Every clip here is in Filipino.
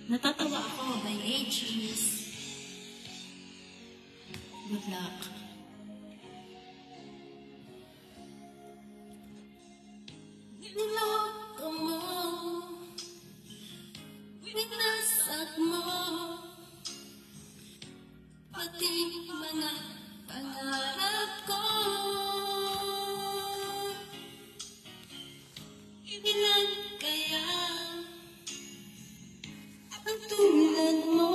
Natatawa ako by ages. Good luck. Niloko mo, winasak mo, pati mga pangarap ko. Ilan kaya ang tulad mo?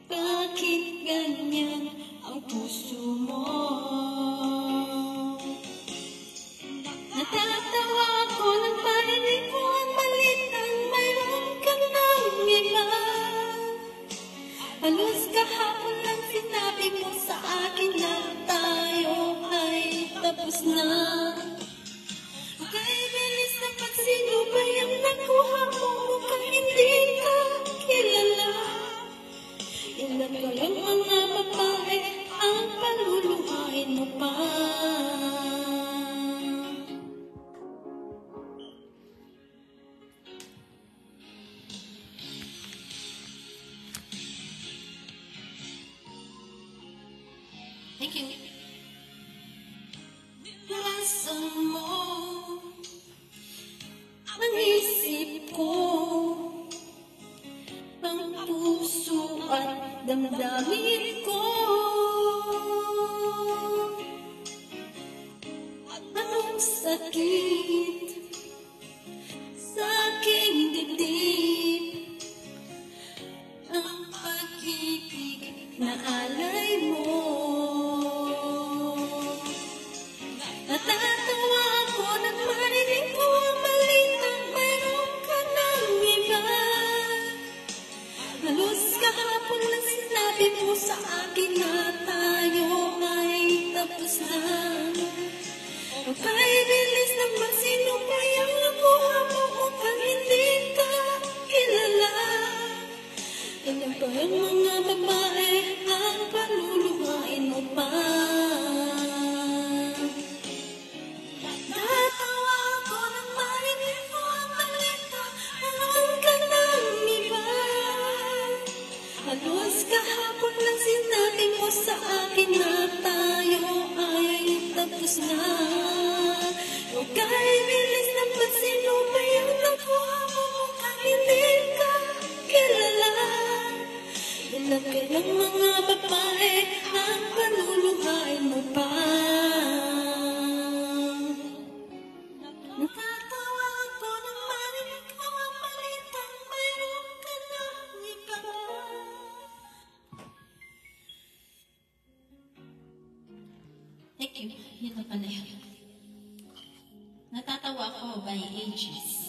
Bakit ganyan ang puso mo? Natatawa ako nang marinig ko ang balitang mayroon ka ng iba. Halos kahapon lang sinabi mo sa akin na tayo ay tapos na. Kay bilis na pagsinubay ang nakuha mo, mukhang hindi ka kilala. Ilan kayang mga babae ang paluluhain mo pa? Thank you. Nilasan mo ang isip ko, ang puso at damdamin ko. Anong sakit sa aking dibdib, ang pag-ibig na alay mo. Natatawa ako nang marinig ko ang balitang mayroon ka ng iba. Halos kahapon lang sinabi mo sa akin na tayo ay tapos na. Kay bilis naman sinubay ang nakuha mo, mukhang hindi ka kilala. Ilan pa ang mga babae ang paluluhain mo pa? Natatawa ako nang marinig ko ang balita, mayroon ka ng iba. Halos kahapon lang sinabi mo sa akin na tayo ay tapos na. Kay bilis na pagsinubay ang nakuha mo, mukhang hindi ka kilala. Ilan kayang mga babae ang paluluhain mo pa? Natatawa ako nang marinig ko ang balitang mayroon ka ng iba. Thank you. Yun na pala yun. Natatawa ako by ages.